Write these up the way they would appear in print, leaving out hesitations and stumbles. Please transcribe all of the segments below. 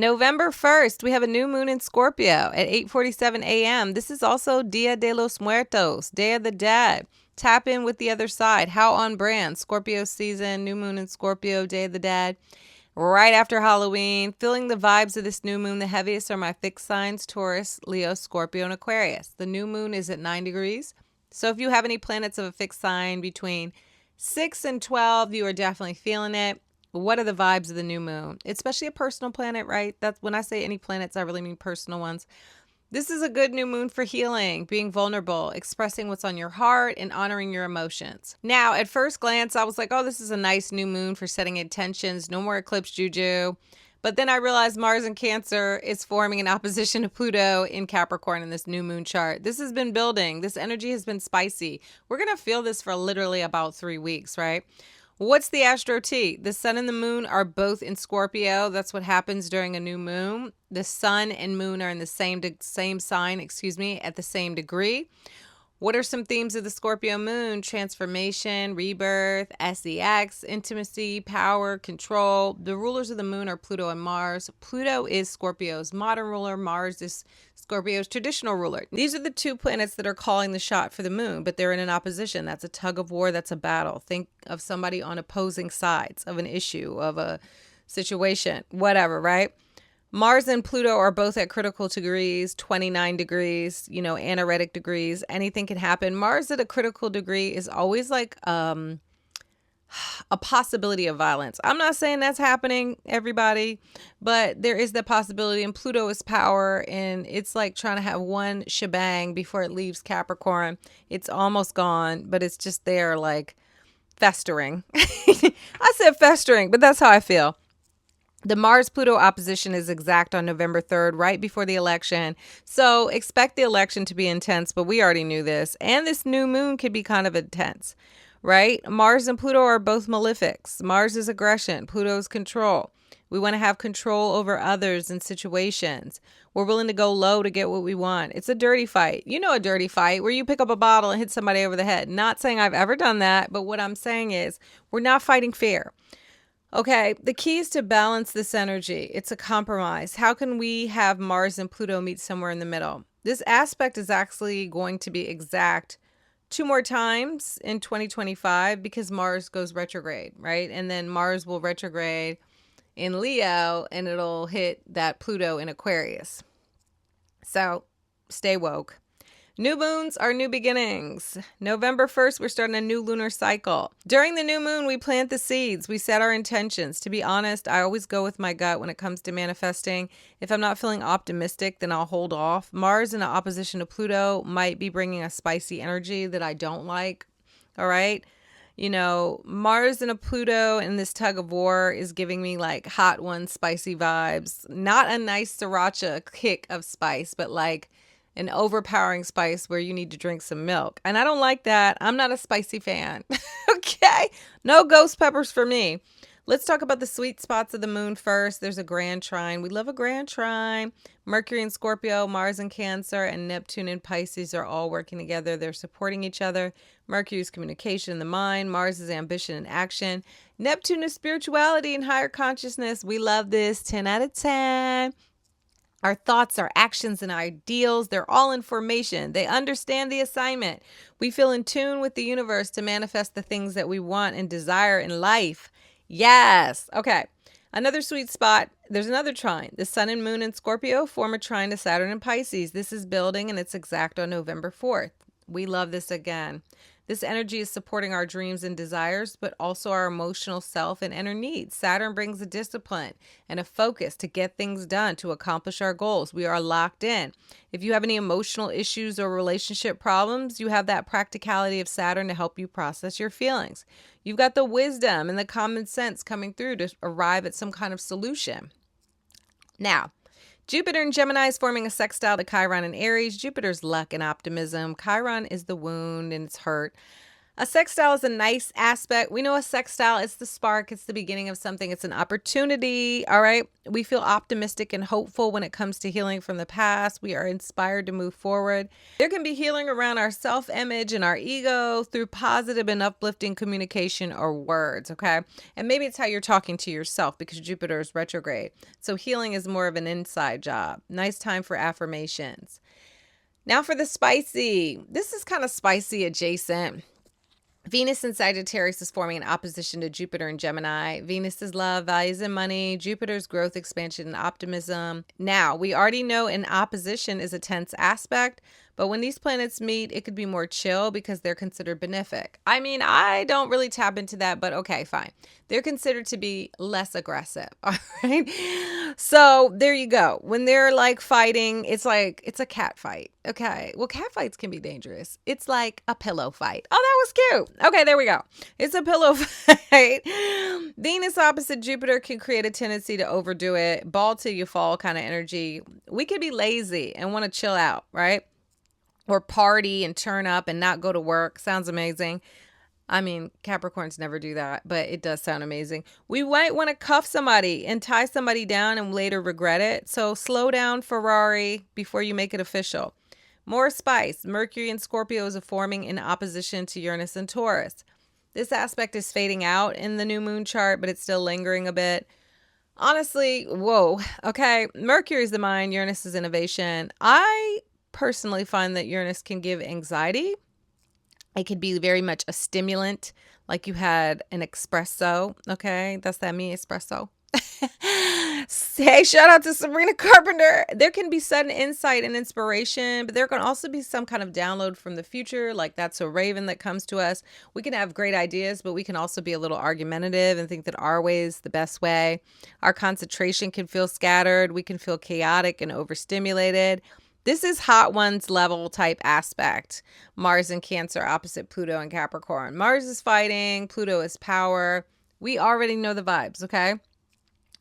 November 1st, we have a new moon in Scorpio at 8:47 a.m. This is also Dia de los Muertos, Day of the Dead. Tap in with the other side. How on brand. Scorpio season, new moon in Scorpio, Day of the Dead. Right after Halloween, feeling the vibes of this new moon. The heaviest are my fixed signs, Taurus, Leo, Scorpio, and Aquarius. The new moon is at 9 degrees. So if you have any planets of a fixed sign between 6 and 12, you are definitely feeling it. What are the vibes of the new moon? Especially a personal planet, right? That's when I say any planets, I really mean personal ones. This is a good new moon for healing, being vulnerable, expressing what's on your heart, and honoring your emotions. Now, at first glance, I was like, oh, this is a nice new moon for setting intentions. No more eclipse juju. But then I realized Mars in Cancer is forming an opposition to Pluto in Capricorn in this new moon chart. This has been building. This energy has been spicy. We're going to feel this for literally about 3 weeks, right? What's the astro T? The sun and the moon are both in Scorpio. That's what happens during a new moon. The sun and moon are in the same sign, at the same degree. What are some themes of the Scorpio moon? Transformation, rebirth, sex, intimacy, power, control. The rulers of the moon are Pluto and Mars. Pluto is Scorpio's modern ruler. Mars is Scorpio's traditional ruler. These are the two planets that are calling the shot for the moon, but they're in an opposition. That's a tug of war. That's a battle. Think of somebody on opposing sides of an issue, of a situation, whatever, right? Mars and Pluto are both at critical degrees, 29 degrees, anaretic degrees. Anything can happen. Mars at a critical degree is always like a possibility of violence. I'm not saying that's happening, everybody, but there is the possibility. And Pluto is power, and it's like trying to have one shebang before it leaves Capricorn. It's almost gone, but it's just there like festering. I said festering, but that's how I feel. The Mars-Pluto opposition is exact on November 3rd, right before the election. So expect the election to be intense, but we already knew this. And this new moon could be kind of intense, right? Mars and Pluto are both malefics. Mars is aggression. Pluto is control. We want to have control over others and situations. We're willing to go low to get what we want. It's a dirty fight. You know, a dirty fight where you pick up a bottle and hit somebody over the head. Not saying I've ever done that, but what I'm saying is we're not fighting fair. Okay, the key is to balance this energy. It's a compromise. How can we have Mars and Pluto meet somewhere in the middle? This aspect is actually going to be exact 2 more times in 2025 because Mars goes retrograde, right? And then Mars will retrograde in Leo and it'll hit that Pluto in Aquarius. So stay woke. New moons are new beginnings. November 1st, we're starting a new lunar cycle. During the new moon, we plant the seeds. We set our intentions. To be honest, I always go with my gut when it comes to manifesting. If I'm not feeling optimistic, then I'll hold off. Mars in opposition to Pluto might be bringing a spicy energy that I don't like. All right. Mars and a Pluto in this tug of war is giving me like hot one, spicy vibes. Not a nice sriracha kick of spice, but like an overpowering spice where you need to drink some milk. And I don't like that. I'm not a spicy fan. Okay. No ghost peppers for me. Let's talk about the sweet spots of the moon first. There's a grand trine. We love a grand trine. Mercury in Scorpio, Mars in Cancer, and Neptune in Pisces are all working together. They're supporting each other. Mercury is communication in the mind. Mars is ambition and action. Neptune is spirituality and higher consciousness. We love this. 10 out of 10. Our thoughts, our actions, and our ideals, they're all in formation. They understand the assignment. We feel in tune with the universe to manifest the things that we want and desire in life. Yes. Okay. Another sweet spot. There's another trine. The sun and moon in Scorpio form a trine to Saturn and Pisces. This is building and it's exact on November 4th. We love this again. This energy is supporting our dreams and desires, but also our emotional self and inner needs. Saturn brings a discipline and a focus to get things done, to accomplish our goals. We are locked in. If you have any emotional issues or relationship problems, you have that practicality of Saturn to help you process your feelings. You've got the wisdom and the common sense coming through to arrive at some kind of solution. Now, Jupiter in Gemini is forming a sextile to Chiron in Aries. Jupiter's luck and optimism. Chiron is the wound and it's hurt. A sextile is a nice aspect. We know a sextile, it's the spark, it's the beginning of something, it's an opportunity. All right. We feel optimistic and hopeful when it comes to healing from the past. We are inspired to move forward. There can be healing around our self image and our ego through positive and uplifting communication or words. Okay. And maybe it's how you're talking to yourself because Jupiter is retrograde. So healing is more of an inside job. Nice time for affirmations. Now for the spicy. This is kind of spicy adjacent. Venus in Sagittarius is forming an opposition to Jupiter in Gemini. Venus is love, values, and money. Jupiter's growth, expansion, and optimism. Now, we already know an opposition is a tense aspect, but when these planets meet, it could be more chill because they're considered benefic. I mean, I don't really tap into that, but okay, fine. They're considered to be less aggressive. All right. So there you go. When they're like fighting, it's like it's a cat fight. Okay. Well, cat fights can be dangerous. It's like a pillow fight. Oh, that was cute. Okay, there we go. It's a pillow fight. Venus opposite Jupiter can create a tendency to overdo it, ball till you fall kind of energy. We could be lazy and want to chill out, right? Or party and turn up and not go to work. Sounds amazing. I mean, Capricorns never do that, but it does sound amazing. We might want to cuff somebody and tie somebody down and later regret it. So slow down, Ferrari, before you make it official. More spice. Mercury and Scorpio is forming in opposition to Uranus and Taurus. This aspect is fading out in the new moon chart, but it's still lingering a bit. Honestly, whoa. Okay. Mercury is the mind. Uranus is innovation. I personally find that Uranus can give anxiety. It could be very much a stimulant, like you had an espresso. Okay, that's that me espresso. Hey, shout out to Sabrina Carpenter. There can be sudden insight and inspiration, but there can also be some kind of download from the future, like that's a raven that comes to us. We can have great ideas, but we can also be a little argumentative and think that our way is the best way. Our concentration can feel scattered. We can feel chaotic and overstimulated. This is hot ones level type aspect. Mars in Cancer opposite Pluto and Capricorn. Mars is fighting. Pluto is power. We already know the vibes, okay?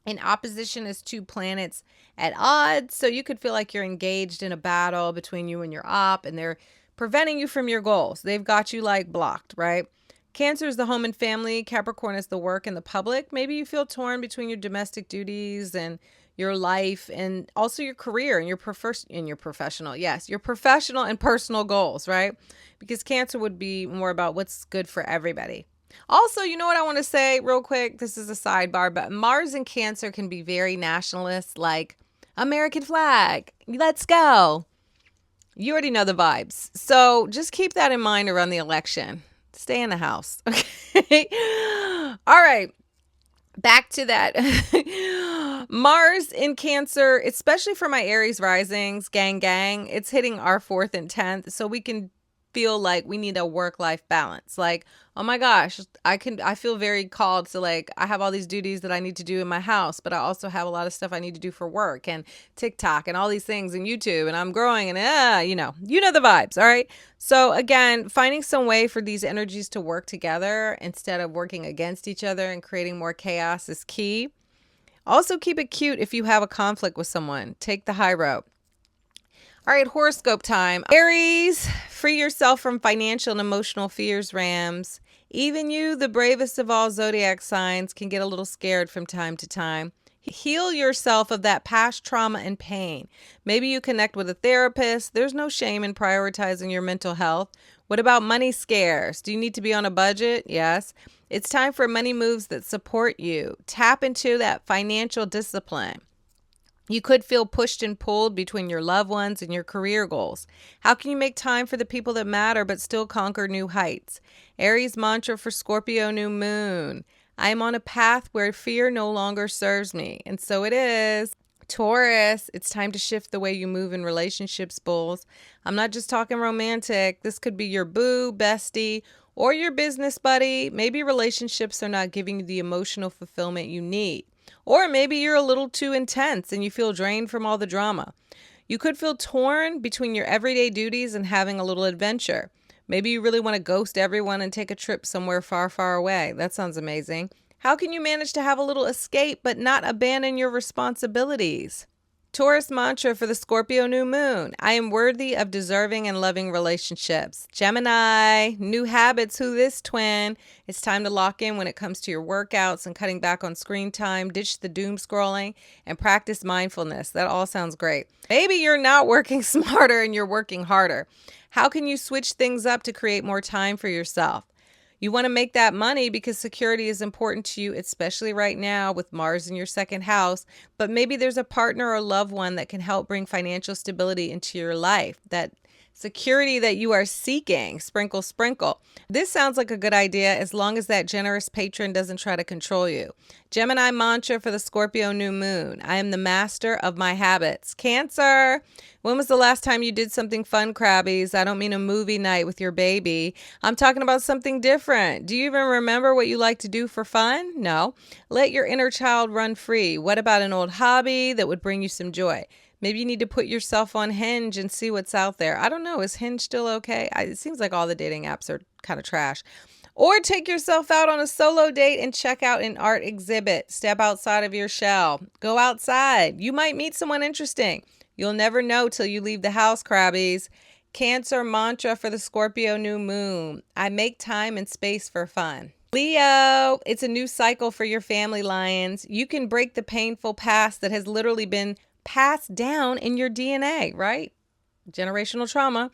In opposition is two planets at odds. So you could feel like you're engaged in a battle between you and your op and they're preventing you from your goals. They've got you like blocked, right? Cancer is the home and family. Capricorn is the work and the public. Maybe you feel torn between your domestic duties and your life and also your career and your professional. Yes, your professional and personal goals, right? Because Cancer would be more about what's good for everybody. Also, you know what I want to say real quick? This is a sidebar, but Mars and Cancer can be very nationalist, like American flag. Let's go. You already know the vibes. So just keep that in mind around the election. Stay in the house. Okay. All right. Back to that. Mars in Cancer, especially for my Aries risings, gang, it's hitting our 4th and 10th. So we can feel like we need a work-life balance. Like, oh my gosh, I feel very called to like, I have all these duties that I need to do in my house, but I also have a lot of stuff I need to do for work and TikTok and all these things and YouTube and I'm growing and you know the vibes. All right. So again, finding some way for these energies to work together instead of working against each other and creating more chaos is key. Also keep it cute if you have a conflict with someone. Take the high road. All right, horoscope time. Aries, free yourself from financial and emotional fears, Rams. Even you, the bravest of all zodiac signs, can get a little scared from time to time. Heal yourself of that past trauma and pain. Maybe you connect with a therapist. There's no shame in prioritizing your mental health. What about money scares? Do you need to be on a budget? Yes. It's time for money moves that support you. Tap into that financial discipline. You could feel pushed and pulled between your loved ones and your career goals. How can you make time for the people that matter but still conquer new heights? Aries mantra for Scorpio new moon. I am on a path where fear no longer serves me. And so it is. Taurus, it's time to shift the way you move in relationships, bulls. I'm not just talking romantic. This could be your boo, bestie, or your business buddy. Maybe relationships are not giving you the emotional fulfillment you need. Or maybe you're a little too intense and you feel drained from all the drama. You could feel torn between your everyday duties and having a little adventure. Maybe you really want to ghost everyone and take a trip somewhere far, far away. That sounds amazing. How can you manage to have a little escape but not abandon your responsibilities? Taurus mantra for the Scorpio new moon. I am worthy of deserving and loving relationships. Gemini, new habits. Who this, twin? It's time to lock in when it comes to your workouts and cutting back on screen time. Ditch the doom scrolling and practice mindfulness. That all sounds great. Maybe you're not working smarter and you're working harder. How can you switch things up to create more time for yourself? You want to make that money because security is important to you, especially right now with Mars in your second house. But maybe there's a partner or loved one that can help bring financial stability into your life. That security that you are seeking. Sprinkle, sprinkle. This sounds like a good idea as long as that generous patron doesn't try to control you. Gemini mantra for the Scorpio new moon. I am the master of my habits. Cancer. When was the last time you did something fun, Crabbies? I don't mean a movie night with your baby. I'm talking about something different. Do you even remember what you like to do for fun? No. Let your inner child run free. What about an old hobby that would bring you some joy? Maybe you need to put yourself on Hinge and see what's out there. I don't know. Is Hinge still okay? It seems like all the dating apps are kind of trash. Or take yourself out on a solo date and check out an art exhibit. Step outside of your shell. Go outside. You might meet someone interesting. You'll never know till you leave the house, Crabbies. Cancer mantra for the Scorpio new moon. I make time and space for fun. Leo, it's a new cycle for your family, Lions. You can break the painful past that has literally been passed down in your DNA, right? Generational trauma.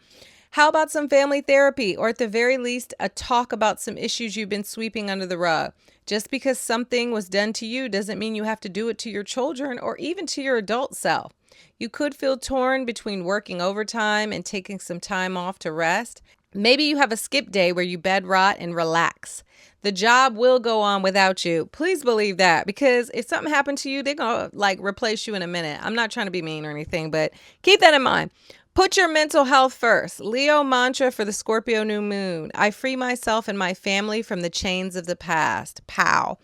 How about some family therapy, or at the very least, a talk about some issues you've been sweeping under the rug? Just because something was done to you doesn't mean you have to do it to your children or even to your adult self. You could feel torn between working overtime and taking some time off to rest. Maybe you have a skip day where you bed rot and relax. The job will go on without you. Please believe that, because if something happened to you, they're going to replace you in a minute. I'm not trying to be mean or anything, but keep that in mind. Put your mental health first. Leo mantra for the Scorpio new moon. I free myself and my family from the chains of the past. Pow.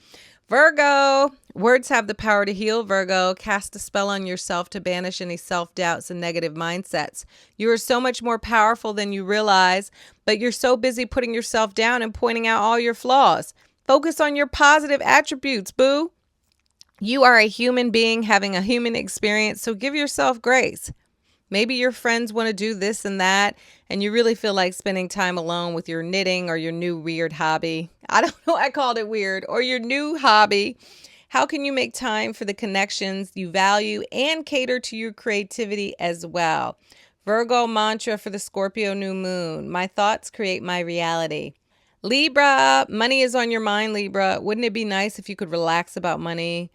Virgo. Words have the power to heal, Virgo. Cast a spell on yourself to banish any self-doubts and negative mindsets. You are so much more powerful than you realize, but you're so busy putting yourself down and pointing out all your flaws. Focus on your positive attributes, boo. You are a human being having a human experience, so give yourself grace. Maybe your friends want to do this and that, and you really feel like spending time alone with your knitting or your new weird hobby. I don't know, I called it weird. Or your new hobby. How can you make time for the connections you value and cater to your creativity as well? Virgo mantra for the Scorpio new moon. My thoughts create my reality. Libra, money is on your mind, Libra. Wouldn't it be nice if you could relax about money?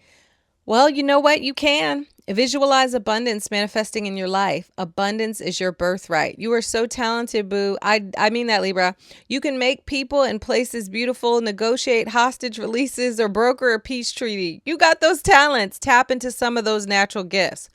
Well, you know what? You can. Visualize abundance manifesting in your life. Abundance is your birthright. You are so talented, boo. I mean that, Libra. You can make people and places beautiful, negotiate hostage releases, or broker a peace treaty. You got those talents. Tap into some of those natural gifts.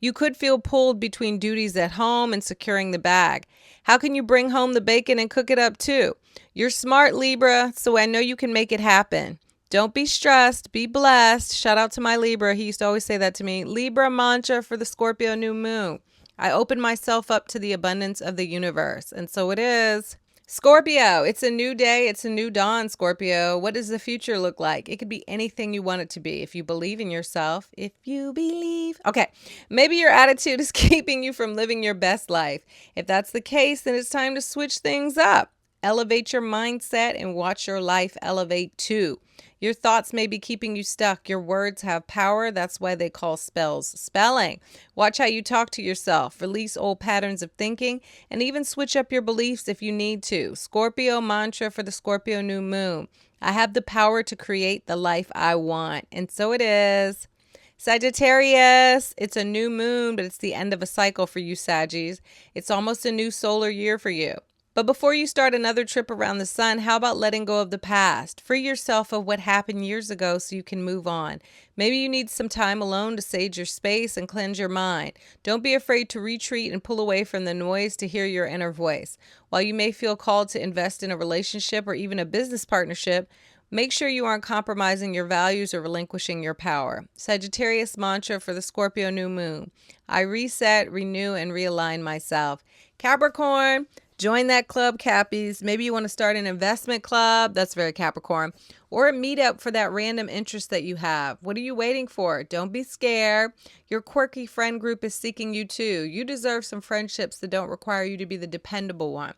You could feel pulled between duties at home and securing the bag. How can you bring home the bacon and cook it up too? You're smart, Libra, so I know you can make it happen. Don't be stressed. Be blessed. Shout out to my Libra. He used to always say that to me. Libra mantra for the Scorpio new moon. I open myself up to the abundance of the universe. And so it is. Scorpio, it's a new day. It's a new dawn, Scorpio. What does the future look like? It could be anything you want it to be. If you believe in yourself, if you believe. Okay, maybe your attitude is keeping you from living your best life. If that's the case, then it's time to switch things up. Elevate your mindset and watch your life elevate too. Your thoughts may be keeping you stuck. Your words have power. That's why they call spells spelling. Watch how you talk to yourself. Release old patterns of thinking and even switch up your beliefs if you need to. Scorpio mantra for the Scorpio new moon. I have the power to create the life I want. And so it is. Sagittarius, it's a new moon, but it's the end of a cycle for you, Saggies. It's almost a new solar year for you. But before you start another trip around the sun, how about letting go of the past? Free yourself of what happened years ago so you can move on. Maybe you need some time alone to sage your space and cleanse your mind. Don't be afraid to retreat and pull away from the noise to hear your inner voice. While you may feel called to invest in a relationship or even a business partnership, make sure you aren't compromising your values or relinquishing your power. Sagittarius mantra for the Scorpio new moon. I reset, renew, and realign myself. Capricorn, Join that club, Cappies. Maybe you want to start an investment club. That's very Capricorn. Or a meetup for that random interest that you have. What are you waiting for? Don't be scared. Your quirky friend group is seeking you too. You deserve some friendships that don't require you to be the dependable one.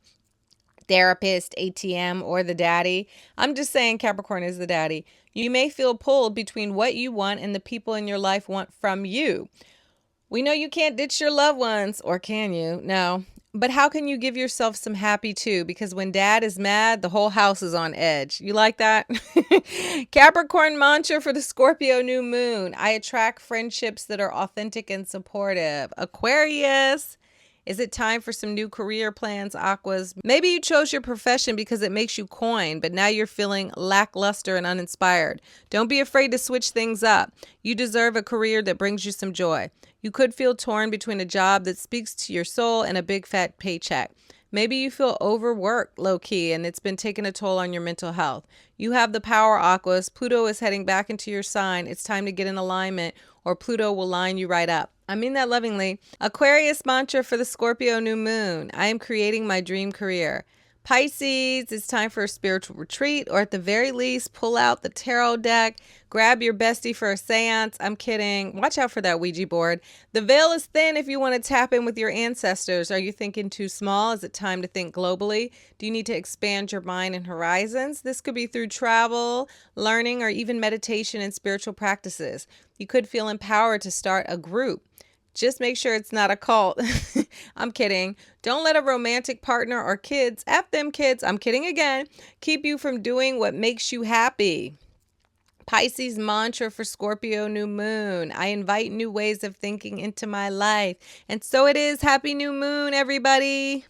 Therapist, ATM, or the daddy. I'm just saying Capricorn is the daddy. You may feel pulled between what you want and the people in your life want from you. We know you can't ditch your loved ones, or can you? No. But how can you give yourself some happy too? Because when dad is mad, the whole house is on edge. You like that? Capricorn mantra for the Scorpio new moon. I attract friendships that are authentic and supportive. Aquarius. Is it time for some new career plans, Aquas? Maybe you chose your profession because it makes you coin, but now you're feeling lackluster and uninspired. Don't be afraid to switch things up. You deserve a career that brings you some joy. You could feel torn between a job that speaks to your soul and a big fat paycheck. Maybe you feel overworked, low-key, and it's been taking a toll on your mental health. You have the power, Aquas. Pluto is heading back into your sign. It's time to get in alignment, or Pluto will line you right up. I mean that lovingly. Aquarius mantra for the Scorpio new moon. I am creating my dream career. Pisces, it's time for a spiritual retreat, or at the very least, pull out the tarot deck, grab your bestie for a seance. I'm kidding. Watch out for that Ouija board. The veil is thin if you want to tap in with your ancestors. Are you thinking too small? Is it time to think globally? Do you need to expand your mind and horizons? This could be through travel, learning, or even meditation and spiritual practices. You could feel empowered to start a group. Just make sure it's not a cult. I'm kidding. Don't let a romantic partner or kids, F them kids, I'm kidding again, keep you from doing what makes you happy. Pisces mantra for Scorpio new moon. I invite new ways of thinking into my life. And so it is. Happy new moon, everybody.